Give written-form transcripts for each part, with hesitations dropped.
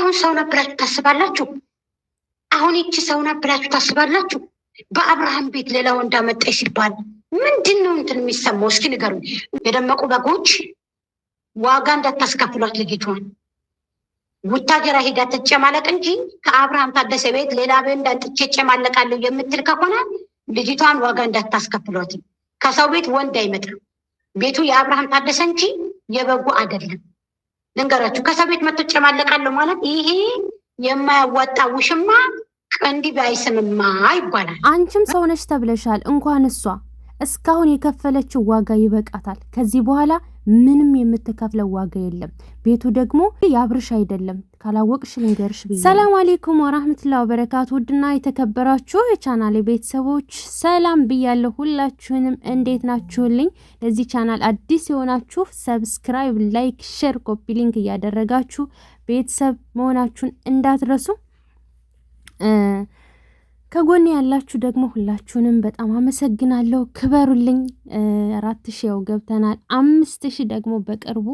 አሁን ሰው ነበራችሁ ታስባላችሁ? አሁን ይቺ ሰው ነበራችሁ ታስባላችሁ? በአብርሃም ቤት ሌላ ወንድ አመጣች ሲባል ምንድን ነው እንትን የሚሰማው? እስኪ ንገሩኝ። የደመቁ በጎች ዋጋ እንዳታስከፍሏት ልጅቷን ቡታጀራ ሄዳ ትጨማለቅ እንጂ ከአብርሃም ታደሰ ቤት ሌላ ወንድ አምጥቼ እጨማለቃለሁ የምትል ከሆነ ልጅቷን ዋጋ እንዳታስከፍሏት። ከሰው ቤት ወንድ አይመጣም። ቤቱ የአብርሃም ታደሰ እንጂ የበጉ አይደለም። ልንገራችሁ፣ ከሰው ቤት መጥቶ እጨማለቃለሁ ማለት ይሄ የማያዋጣ ውሽማ ቀንዲ ባይስምማ ይባላል። አንቺም ሰው ነሽ ተብለሻል። እንኳን እሷ እስካሁን የከፈለችው ዋጋ ይበቃታል። ከዚህ በኋላ ምንም የምትከፍለው ዋጋ የለም። ቤቱ ደግሞ ያብርሽ አይደለም። ካላወቅሽ ልንገርሽ ብዬ። ሰላም አለይኩም ወራህመቱላሂ ወበረካቱ። ውድና የተከበራችሁ የቻናሌ ቤተሰቦች ሰላም ብያለሁ። ሁላችሁንም እንዴት ናችሁልኝ? ለዚህ ቻናል አዲስ የሆናችሁ ሰብስክራይብ፣ ላይክ፣ ሼር፣ ኮፒ ሊንክ እያደረጋችሁ ቤተሰብ መሆናችሁን እንዳትረሱ። ከጎኔ ያላችሁ ደግሞ ሁላችሁንም በጣም አመሰግናለሁ። ክበሩልኝ። 4000 ያው ገብተናል። 5000 ደግሞ በቅርቡ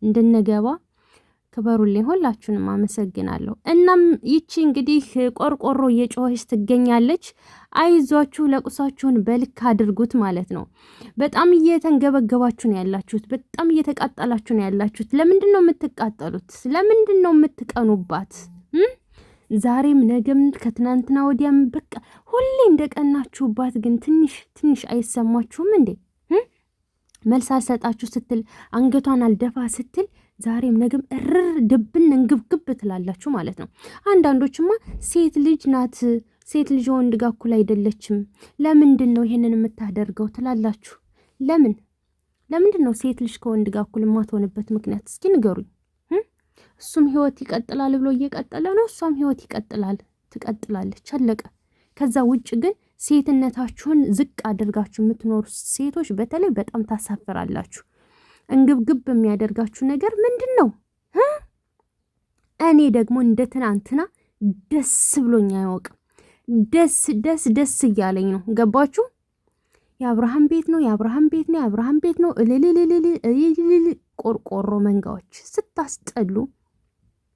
እንድንገባ ክበሩልኝ። ሁላችሁንም አመሰግናለሁ። እናም ይቺ እንግዲህ ቆርቆሮ እየጮኸች ትገኛለች። አይዟችሁ፣ ለቁሳችሁን በልክ አድርጉት ማለት ነው። በጣም እየተንገበገባችሁ ነው ያላችሁት። በጣም እየተቃጠላችሁ ነው ያላችሁት። ለምንድን ነው የምትቃጠሉት? ለምንድን ነው የምትቀኑባት? ዛሬም ነገም ከትናንትና ወዲያም በቃ ሁሌ እንደቀናችሁባት ግን ትንሽ አይሰማችሁም እንዴ? መልስ አልሰጣችሁ ስትል አንገቷን አልደፋ ስትል ዛሬም ነገም እርር ድብን እንግብግብ ትላላችሁ ማለት ነው። አንዳንዶችማ ሴት ልጅ ናት፣ ሴት ልጅ ወንድ ጋር እኩል አይደለችም፣ ለምንድን ነው ይሄንን የምታደርገው ትላላችሁ። ለምንድን ነው ሴት ልጅ ከወንድ ጋር እኩል የማትሆንበት ምክንያት እስኪ ንገሩኝ። እሱም ህይወት ይቀጥላል ብሎ እየቀጠለ ነው፣ እሷም ህይወት ትቀጥላለች። አለቀ። ከዛ ውጭ ግን ሴትነታችሁን ዝቅ አድርጋችሁ የምትኖሩ ሴቶች በተለይ በጣም ታሳፍራላችሁ። እንግብግብ የሚያደርጋችሁ ነገር ምንድን ነው? እኔ ደግሞ እንደ ትናንትና ደስ ብሎኝ አያውቅም። ደስ እያለኝ ነው። ገባችሁ? የአብርሃም ቤት ነው፣ የአብርሃም ቤት ነው፣ የአብርሃም ቤት ነው። እልልልልል ቆርቆሮ መንጋዎች ስታስጠሉ፣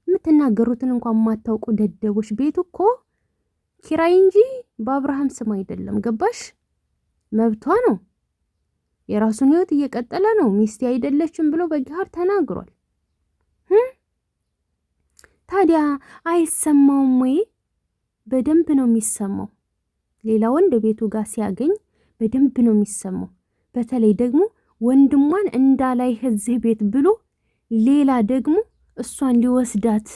የምትናገሩትን እንኳን የማታውቁ ደደቦች። ቤቱ እኮ ኪራይ እንጂ በአብርሃም ስም አይደለም። ገባሽ? መብቷ ነው። የራሱን ህይወት እየቀጠለ ነው። ሚስቴ አይደለችም ብሎ በጋር ተናግሯል። ታዲያ አይሰማውም ወይ? በደንብ ነው የሚሰማው። ሌላ ወንድ ቤቱ ጋር ሲያገኝ በደንብ ነው የሚሰማው። በተለይ ደግሞ ወንድሟን እንዳላይ እዚህ ቤት ብሎ ሌላ ደግሞ እሷን ሊወስዳት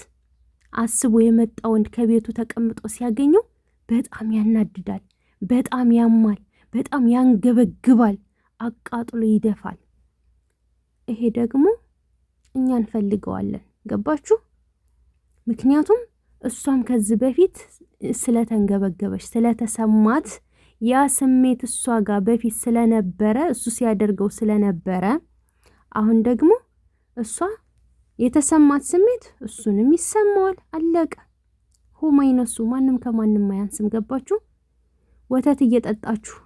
አስቦ የመጣ ወንድ ከቤቱ ተቀምጦ ሲያገኘው በጣም ያናድዳል፣ በጣም ያማል፣ በጣም ያንገበግባል፣ አቃጥሎ ይደፋል። ይሄ ደግሞ እኛ እንፈልገዋለን። ገባችሁ? ምክንያቱም እሷም ከዚህ በፊት ስለተንገበገበች ስለተሰማት ያ ስሜት እሷ ጋር በፊት ስለነበረ እሱ ሲያደርገው ስለነበረ አሁን ደግሞ እሷ የተሰማት ስሜት እሱንም ይሰማዋል። አለቀ። ሁማይነሱ ማንም ከማንም አያንስም። ገባችሁ? ወተት እየጠጣችሁ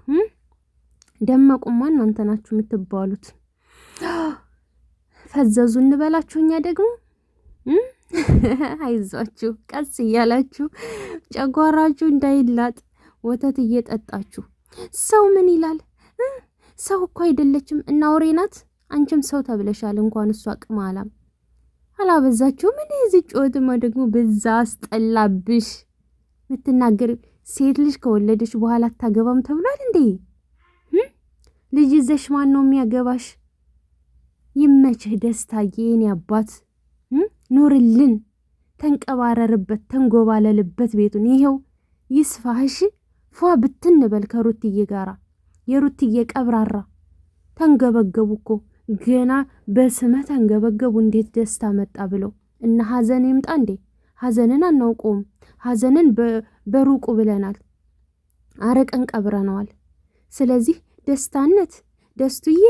ደመቁማ እናንተ ናችሁ የምትባሉት። ፈዘዙ እንበላችሁ። እኛ ደግሞ አይዟችሁ፣ ቀስ እያላችሁ ጨጓራችሁ እንዳይላጥ ወተት እየጠጣችሁ። ሰው ምን ይላል? ሰው እኮ አይደለችም እና አውሬ ናት። አንቺም ሰው ተብለሻል። እንኳን እሷ ቅማላም አላበዛችሁም? ምን እዚህ ጮትማ ደግሞ በዛ አስጠላብሽ። ምትናገር ሴት ልጅ ከወለደች በኋላ አታገባም ተብሏል እንዴ? ልጅ ይዘሽ ማን ነው የሚያገባሽ? ይመችህ ደስታዬ፣ የኔ አባት ኑርልን፣ ተንቀባረርበት፣ ተንጎባለልበት ቤቱን። ይሄው ይስፋሽ ፏ ብትንበል ከሩትዬ ጋራ። የሩትዬ ቀብራራ ተንገበገቡ እኮ ገና በስመት ተንገበገቡ። እንዴት ደስታ መጣ ብለው እና ሀዘን ይምጣ እንዴ? ሀዘንን አናውቀውም። ሀዘንን በሩቁ ብለናል፣ አረቀን ቀብረነዋል። ስለዚህ ደስታነት፣ ደስቱዬ፣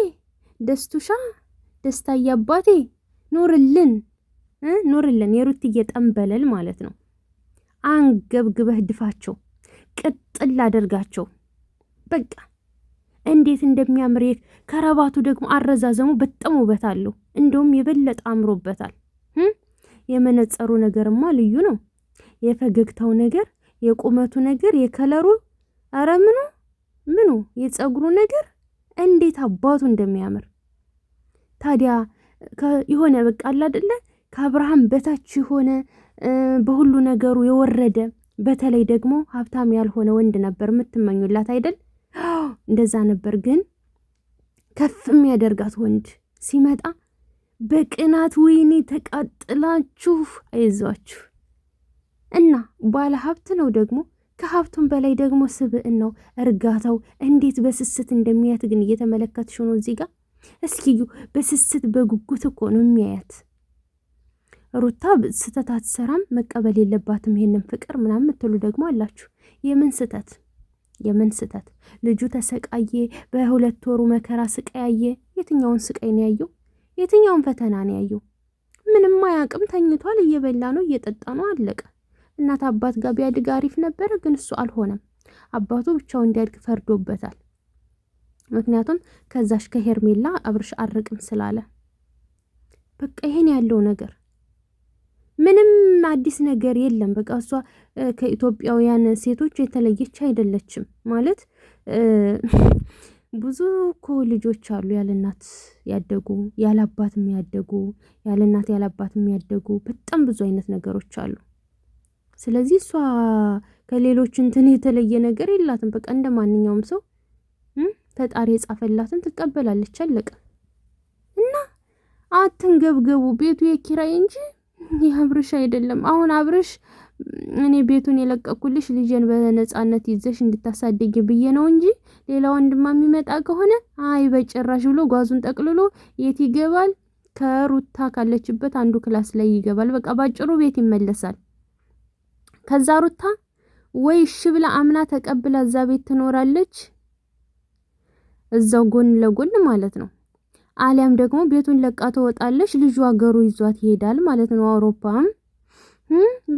ደስቱሻ፣ ደስታዬ አባቴ ኑርልን፣ ኑርልን። የሩትዬ ጠንበለል ማለት ነው። አንገብግበህ ድፋቸው፣ ቅጥል አደርጋቸው። በቃ እንዴት እንደሚያምር ከረባቱ ደግሞ አረዛዘሙ በጣም ውበት አለው። እንደውም የበለጠ አምሮበታል። የመነጸሩ ነገርማ ልዩ ነው። የፈገግታው ነገር፣ የቁመቱ ነገር፣ የከለሩ አረ ምኑ የፀጉሩ ነገር እንዴት አባቱ እንደሚያምር ታዲያ የሆነ በቃ አለ አይደለ ከአብርሃም በታች የሆነ በሁሉ ነገሩ የወረደ በተለይ ደግሞ ሀብታም ያልሆነ ወንድ ነበር የምትመኙላት አይደል? እንደዛ ነበር። ግን ከፍ የሚያደርጋት ወንድ ሲመጣ በቅናት ወይኔ ተቃጥላችሁ አይዟችሁ። እና ባለ ሀብት ነው ደግሞ ከሀብቱም በላይ ደግሞ ስብዕናው፣ እርጋታው እንዴት በስስት እንደሚያት ግን እየተመለከትሽ ነው እዚህ ጋር። እስኪዩ በስስት በጉጉት እኮ ነው የሚያያት። ሩታ ስተት አትሰራም፣ መቀበል የለባትም ይሄንን ፍቅር ምናምን የምትሉ ደግሞ አላችሁ። የምን ስተት? ልጁ ተሰቃየ፣ በ2 ወሩ መከራ ስቃያየ። የትኛውን ስቃይ ነው ያየው? የትኛውን ፈተና ነው ያየው? ምንም አያውቅም። ተኝቷል፣ እየበላ ነው፣ እየጠጣ ነው፣ አለቀ። እናት አባት ጋር ቢያድግ አሪፍ ነበረ፣ ግን እሱ አልሆነም። አባቱ ብቻው እንዲያድግ ፈርዶበታል። ምክንያቱም ከዛሽ ከሄርሜላ አብርሽ አርቅም ስላለ። በቃ ይሄን ያለው ነገር ምንም አዲስ ነገር የለም። በቃ እሷ ከኢትዮጵያውያን ሴቶች የተለየች አይደለችም። ማለት ብዙ እኮ ልጆች አሉ ያለ እናት ያደጉ፣ ያለ አባትም ያደጉ፣ ያለ እናት ያለ አባትም ያደጉ፣ በጣም ብዙ አይነት ነገሮች አሉ። ስለዚህ እሷ ከሌሎች እንትን የተለየ ነገር የላትም። በቃ እንደ ማንኛውም ሰው ፈጣሪ የጻፈላትን ትቀበላለች፣ አለቀ። እና አትንገብገቡ። ቤቱ የኪራይ እንጂ የአብርሽ አይደለም። አሁን አብርሽ እኔ ቤቱን የለቀኩልሽ ልጄን በነጻነት ይዘሽ እንድታሳድጊ ብዬ ነው እንጂ ሌላ ወንድማ የሚመጣ ከሆነ አይ በጭራሽ ብሎ ጓዙን ጠቅልሎ የት ይገባል? ከሩታ ካለችበት አንዱ ክላስ ላይ ይገባል። በቃ ባጭሩ ቤት ይመለሳል። ከዛ ሩታ ወይ እሺ ብላ አምና ተቀብላ እዛ ቤት ትኖራለች፣ እዛው ጎን ለጎን ማለት ነው። አሊያም ደግሞ ቤቱን ለቃ ትወጣለች፣ ልጁ አገሩ ይዟት ይሄዳል ማለት ነው፣ አውሮፓም።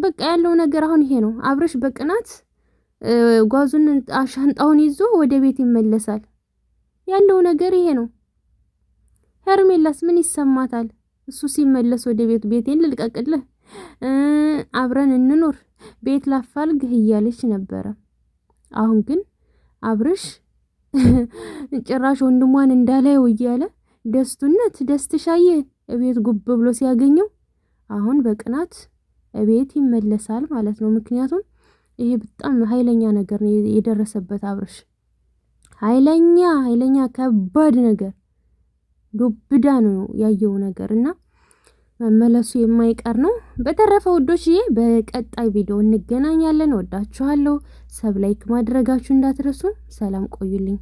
በቃ ያለው ነገር አሁን ይሄ ነው። አብርሽ በቅናት ጓዙን ሻንጣውን ይዞ ወደ ቤት ይመለሳል። ያለው ነገር ይሄ ነው። ሄርሜላስ ምን ይሰማታል? እሱ ሲመለስ ወደ ቤቱ ቤቴን ልልቀቅልህ፣ አብረን እንኖር፣ ቤት ላፋልግህ እያለች ነበረ። አሁን ግን አብርሽ ጭራሽ ወንድሟን እንዳላየው እያለ ደስትሻዬ እቤት ጉብ ብሎ ሲያገኘው አሁን በቅናት እቤት ይመለሳል ማለት ነው። ምክንያቱም ይሄ በጣም ኃይለኛ ነገር ነው የደረሰበት አብርሽ። ኃይለኛ ከባድ ነገር ዱብዳ ነው ያየው ነገር እና መመለሱ የማይቀር ነው። በተረፈ ውዶችዬ በቀጣይ ቪዲዮ እንገናኛለን። ወዳችኋለሁ። ሰብ ላይክ ማድረጋችሁ እንዳትረሱ። ሰላም ቆዩልኝ።